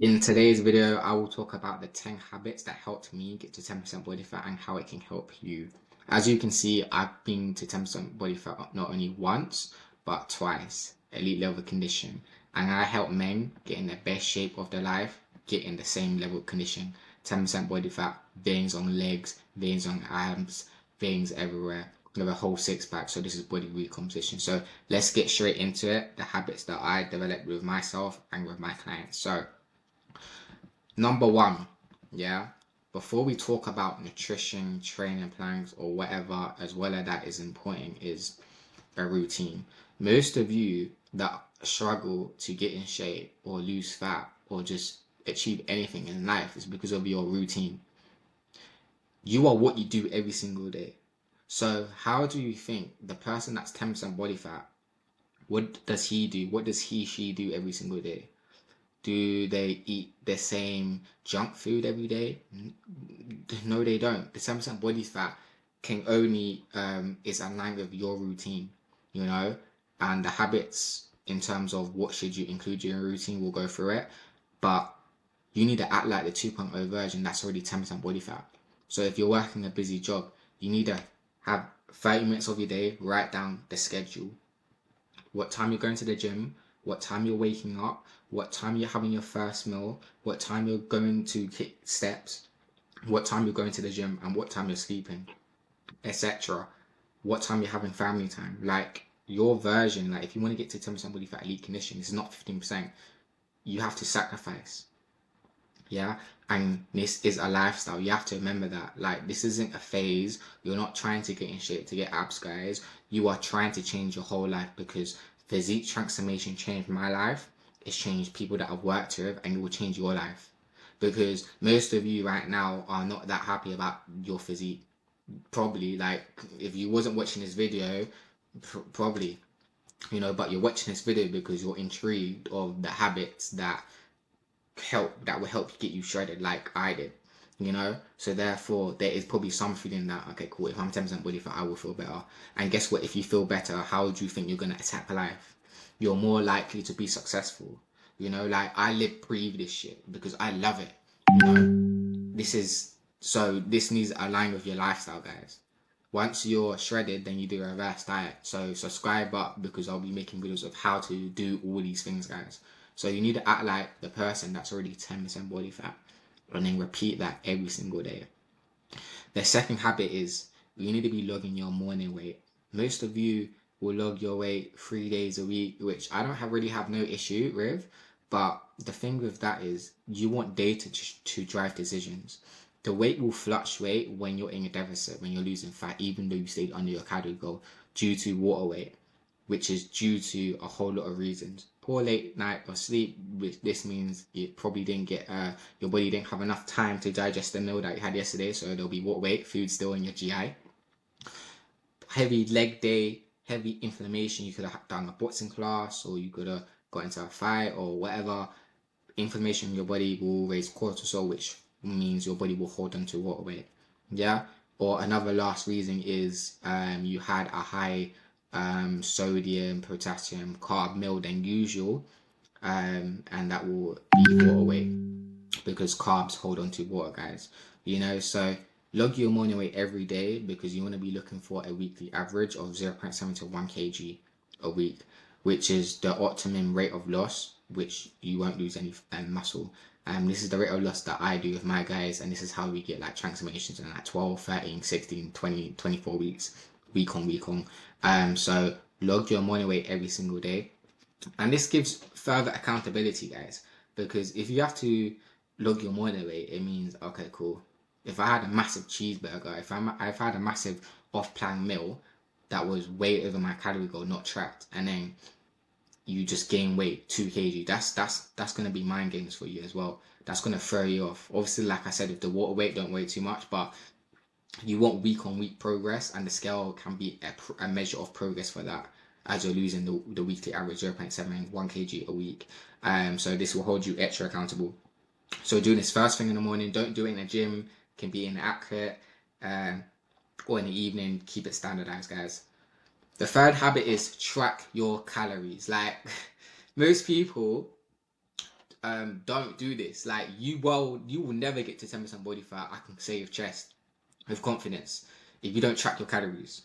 In today's video, I will talk about the 10 habits that helped me get to 10% body fat and how it can help you. As you can see, I've been to 10% body fat not only once, but twice, elite level condition. And I help men get in the best shape of their life, get in the same level of condition. 10% body fat, veins on legs, veins on arms, veins everywhere. We have a whole six pack, so this is body recomposition. So let's get straight into it, the habits that I developed with myself and with my clients. So number one, yeah, before we talk about nutrition, training plans, or whatever, as well as that is important, is a routine. Most of you that struggle to get in shape or lose fat or just achieve anything in life is because of your routine. You are what you do every single day. So, how do you think the person that's 10% body fat, what does he do? What does she do every single day? Do they eat the same junk food every day? No, they don't. The 10% body fat can only is aligned with your routine, you know, and the habits in terms of what should you include in your routine. We'll go through it, but you need to act like the 2.0 version that's already 10% body fat. So if you're working a busy job, you need to have 30 minutes of your day, write down the schedule, what time you're going to the gym, what time you're waking up, what time you're having your first meal, what time you're going to kick steps, what time you're going to the gym, and what time you're sleeping, etc. What time you're having family time. Like your version, like if you want to get to 10% body fat elite condition, this is not 15%. You have to sacrifice. Yeah. And this is a lifestyle. You have to remember that. Like, this isn't a phase. You're not trying to get in shape to get abs, guys. You are trying to change your whole life because physique transformation changed my life. It's changed people that I've worked with, and it will change your life. Because most of you right now are not that happy about your physique. Probably, like, if you wasn't watching this video, probably, but you're watching this video because you're intrigued of the habits that will help get you shredded like I did. So therefore there is probably some feeling that, okay, cool, if I'm 10% body fat I will feel better. And guess what, if you feel better, how do you think you're going to attack life? You're more likely to be successful. Like, I live breathe this shit because I love it. This needs to align with your lifestyle, guys. Once you're shredded, then you do a reverse diet. So subscribe up because I'll be making videos of how to do all these things, guys. So you need to act like the person that's already 10% body fat and then repeat that every single day. The second habit is you need to be logging your morning weight. Most of you will log your weight 3 days a week, which I don't really have no issue with. But the thing with that is you want data to drive decisions. The weight will fluctuate when you're in a deficit, when you're losing fat, even though you stayed under your calorie goal, due to water weight, which is due to a whole lot of reasons. Poor late night of sleep, which this means you probably didn't get your body didn't have enough time to digest the meal that you had yesterday, so there'll be water weight, food still in your GI. Heavy leg day, heavy inflammation. You could have done a boxing class, or you could have got into a fight or whatever. Inflammation in your body will raise cortisol, which means your body will hold on to water weight. Yeah. Or another last reason is you had a high sodium, potassium, carb meal than usual, and that will be water weight because carbs hold on to water, guys. So log your morning weight every day because you want to be looking for a weekly average of 0.7 to 1 kg a week, which is the optimum rate of loss, which you won't lose any muscle. This is the rate of loss that I do with my guys, and this is how we get like transformations in like 12, 13, 16, 20, 24 weeks, week on. So log your morning weight every single day. And this gives further accountability, guys, because if you have to log your morning weight, it means, okay, cool. If I had a massive cheeseburger, if I had a massive off-plan meal that was way over my calorie goal, not tracked, and then you just gain weight 2 kg, that's gonna be mind games for you as well. That's gonna throw you off. Obviously, like I said, if the water weight don't weigh too much, but you want week on week progress, and the scale can be a measure of progress for that, as you're losing the weekly average 0.7 1 kg a week. So this will hold you extra accountable. So doing this first thing in the morning, don't do it in the gym, can be inaccurate, or in the evening, keep it standardized, guys. The third habit is track your calories. Like, most people don't do this. Like you will never get to 10% body fat. I can say with chest, with confidence, if you don't track your calories,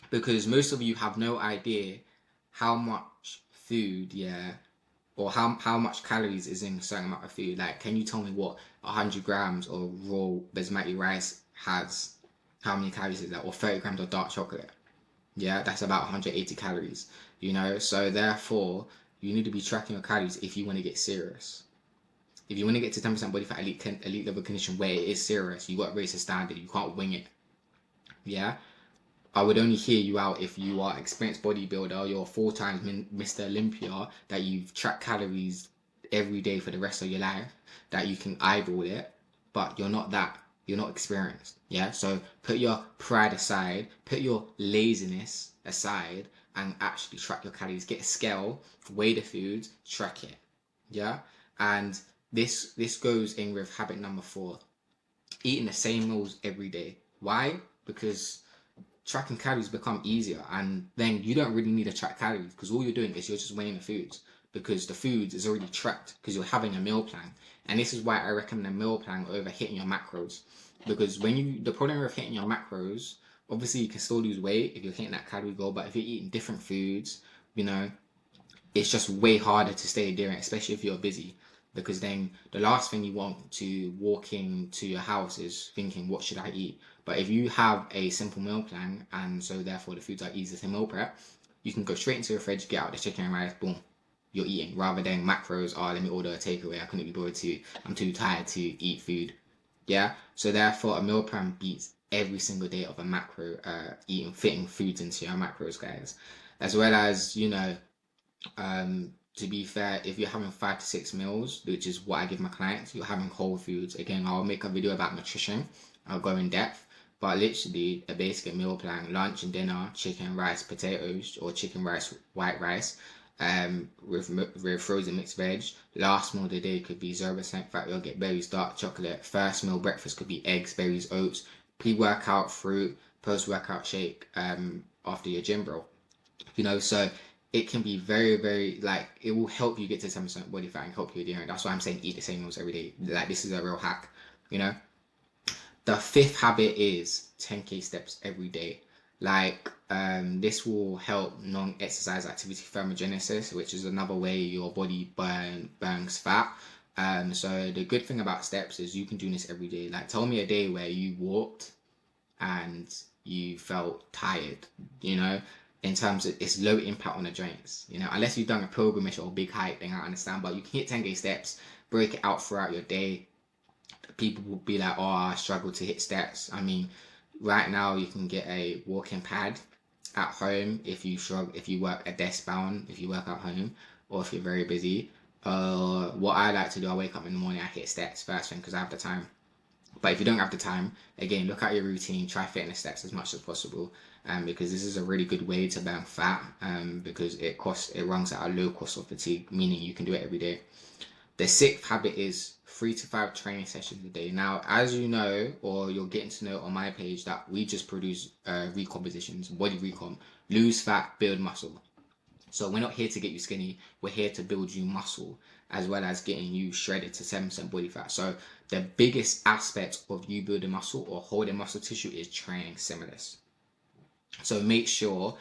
because most of you have no idea how much food, yeah, or how much calories is in a certain amount of food. Like, can you tell me what 100 grams of raw basmati rice has? How many calories is that? Or 30 grams of dark chocolate? Yeah, that's about 180 calories. You know, so therefore you need to be tracking your calories if you want to get serious. If you want to get to 10% body fat elite level condition where it is serious, you got to raise the standard. You can't wing it. Yeah, I would only hear you out if you are experienced bodybuilder, you're 4 times Mr. Olympia, that you've tracked calories every day for the rest of your life, that you can eyeball it, but you're not that. You're not experienced. Yeah. So put your pride aside, put your laziness aside, and actually track your calories. Get a scale, weigh the foods, track it. Yeah. And this goes in with habit number 4: eating the same meals every day. Why? Because tracking calories become easier, and then you don't really need to track calories because all you're doing is you're just weighing the foods, because the foods is already tracked because you're having a meal plan. And this is why I recommend a meal plan over hitting your macros, because the problem with hitting your macros, obviously you can still lose weight if you're hitting that calorie goal, but if you're eating different foods, you know, it's just way harder to stay adherent, especially if you're busy. Because then the last thing you want to walk into your house is thinking, what should I eat? But if you have a simple meal plan, and so therefore the foods are easy to meal prep, you can go straight into your fridge, get out the chicken and rice, boom, you're eating. Rather than macros, oh, let me order a takeaway. I couldn't be bothered to, I'm too tired to eat food. Yeah. So therefore a meal plan beats every single day of a macro, fitting foods into your macros, guys. As well as, to be fair, if you're having 5 to 6 meals, which is what I give my clients, you're having whole foods. Again, I'll make a video about nutrition. I'll go in depth, but literally a basic meal plan: lunch and dinner, chicken, rice, potatoes, or chicken, rice, white rice, with frozen mixed veg. Last meal of the day could be 0% fat yogurt, berries, dark chocolate. First meal breakfast could be eggs, berries, oats. Pre-workout fruit, post-workout shake. After your gym, bro. So it can be very, very, like, it will help you get to 10% body fat and help you adherent. That's why I'm saying eat the same meals every day. Like, this is a real hack. you know the fifth habit is 10k steps every day. Like, this will help non-exercise activity thermogenesis, which is another way your body burns fat. So the good thing about steps is you can do this every day. Like, tell me a day where you walked and you felt tired, in terms of it's low impact on the joints, unless you've done a pilgrimage or a big hike, then I understand. But you can hit 10k steps, break it out throughout your day. People will be like, oh, I struggle to hit steps. I mean, right now you can get a walking pad at home if you work a desk bound, if you work at home, or if you're very busy. What I like to do, I wake up in the morning, I hit steps first thing because I have the time. But if you don't have the time, again, look at your routine, try fitting the steps as much as possible, because this is a really good way to burn fat, because it runs at a low cost of fatigue, meaning you can do it every day. The sixth habit is 3 to 5 training sessions a day. Now, as you know, or you're getting to know on my page, that we just produce recompositions, body recom, lose fat, build muscle. So we're not here to get you skinny, we're here to build you muscle, as well as getting you shredded to 7% body fat. So the biggest aspect of you building muscle or holding muscle tissue is training stimulus. So make sure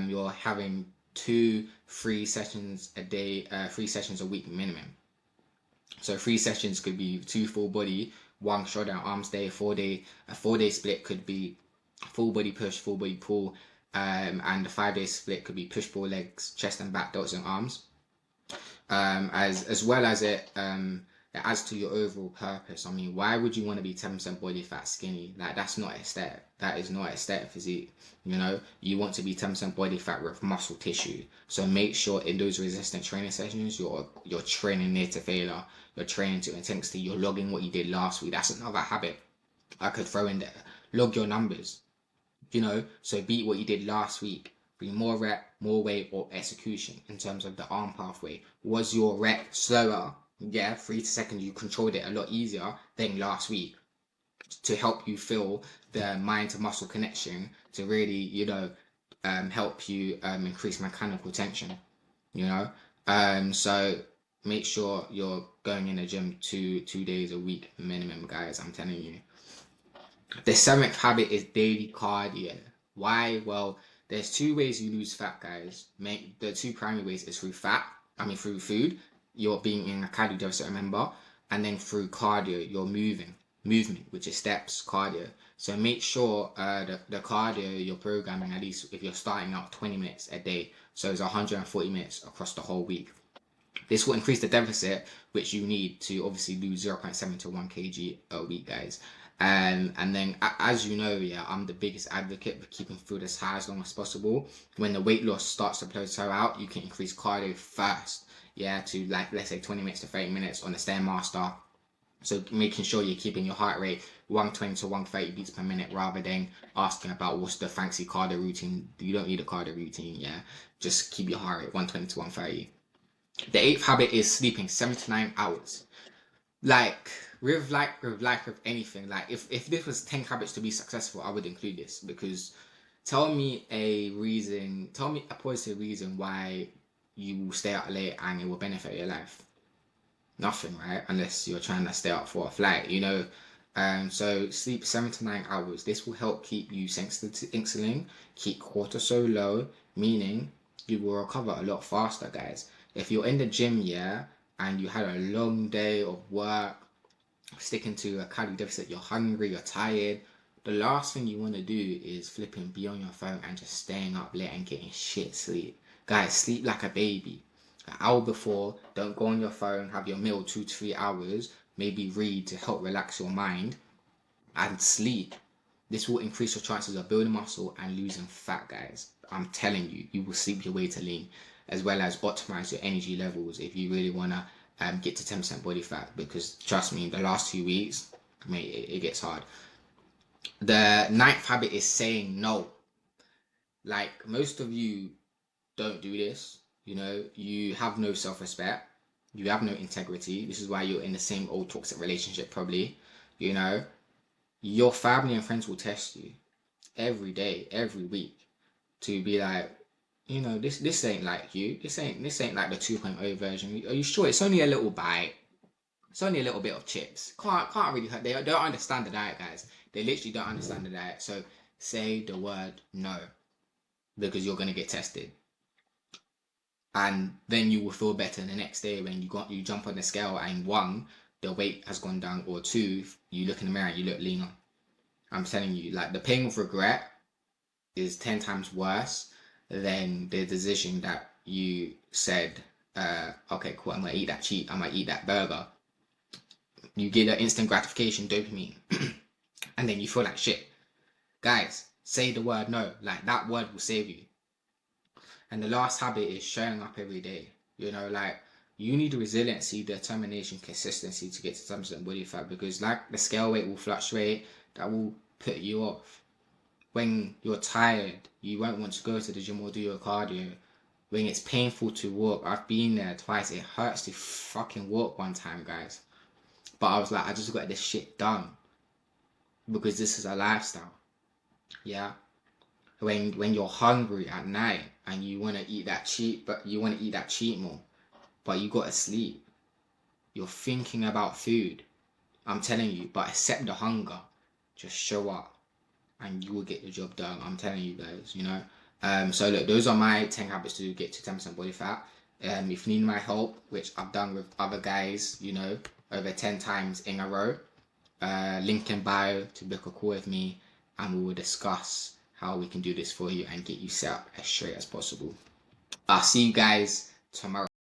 you're having 2-3 sessions a day, 3 sessions a week minimum. So 3 sessions could be 2 full body, 1 shoulder and arms day. A 4-day split could be full body push, full body pull, and the 5-day split could be push pull legs, chest and back, delts and arms. As well as it adds to your overall purpose. I mean, why would you want to be 10% body fat skinny? Like, that's not aesthetic. That is not aesthetic physique. You want to be 10% body fat with muscle tissue. So make sure in those resistant training sessions, you're training near to failure. You're training to intensity. You're logging what you did last week. That's another habit I could throw in there. Log your numbers. So beat what you did last week. Be more rep, more weight, or execution in terms of the arm pathway. Was your rep slower? Yeah, 3 seconds, you controlled it a lot easier than last week, to help you feel the mind to muscle connection, to really, help you increase mechanical tension. So make sure you're going in the gym two days a week minimum, guys. I'm telling you. The seventh habit is daily cardio. Why? Well, there's two ways you lose fat, guys. The two primary ways is through through food. You're being in a calorie deficit, remember, and then through cardio, you're movement, which is steps, cardio. So make sure the cardio you're programming, at least if you're starting out 20 minutes a day, so it's 140 minutes across the whole week. This will increase the deficit, which you need to obviously lose 0.7 to 1 kg a week, guys. And then, as you know, yeah, I'm the biggest advocate for keeping food as high as long as possible. When the weight loss starts to plateau out, you can increase cardio first, yeah, to like, let's say 20 minutes to 30 minutes on the Stairmaster. So making sure you're keeping your heart rate 120 to 130 beats per minute rather than asking about what's the fancy cardio routine. You don't need a cardio routine, yeah. Just keep your heart rate 120 to 130. The eighth habit is sleeping 7 to 9 hours. Like with anything, like if this was 10 habits to be successful, I would include this, because tell me a positive reason why you will stay up late and it will benefit your life. Nothing, right? Unless you're trying to stay up for a flight, you know. So sleep 7 to 9 hours. This will help keep you sensitive to insulin, keep cortisol low, meaning you will recover a lot faster, guys. If you're in the gym, yeah, and you had a long day of work, sticking to a calorie deficit, you're hungry, you're tired, the last thing you want to do is flipping be on your phone and just staying up late and getting shit sleep. Guys, sleep like a baby. An hour before, don't go on your phone, have your meal 2 to 3 hours, maybe read to help relax your mind, and sleep. This will increase your chances of building muscle and losing fat, guys. I'm telling you, you will sleep your way to lean, as well as optimize your energy levels if you really want to get to 10% body fat, because trust me, the last 2 weeks, mate, it gets hard. The ninth habit is saying no. Like, most of you don't do this. You know, you have no self-respect, you have no integrity. This is why you're in the same old toxic relationship, probably. You know, your family and friends will test you every day, every week, to be like, you know, this ain't like you. This ain't like the 2.0 version. Are you sure? It's only a little bite. It's only a little bit of chips. Can't really hurt. They don't understand the diet, guys. They literally don't understand the diet. So say the word no, because you're gonna get tested, and then you will feel better the next day when you jump on the scale and one, the weight has gone down, or two, you look in the mirror and you look leaner. I'm telling you, like, the pain of regret is 10 times worse than the decision that you said, okay, cool, I'm gonna eat that cheat, I'm gonna eat that burger. You get that instant gratification, dopamine, and then you feel like shit. Guys, say the word no. Like, that word will save you. And the last habit is showing up every day. You know, like, you need resiliency, determination, consistency to get to 10% body fat, because like the scale weight will fluctuate, that will put you off. When you're tired, you won't want to go to the gym or do your cardio. When it's painful to walk, I've been there twice, it hurts to fucking walk one time, guys. But I was like, I just got this shit done, because this is a lifestyle. Yeah. When you're hungry at night and you want to eat that cheat meal, but you gotta sleep. You're thinking about food. I'm telling you, but accept the hunger. Just show up and you will get the job done. I'm telling you guys, you know. So look, those are my 10 habits to get to 10% body fat. If you need my help, which I've done with other guys, you know, over 10 times in a row, link in bio to book a call with me, and we will discuss how we can do this for you and get you set up as straight as possible. I'll see you guys tomorrow.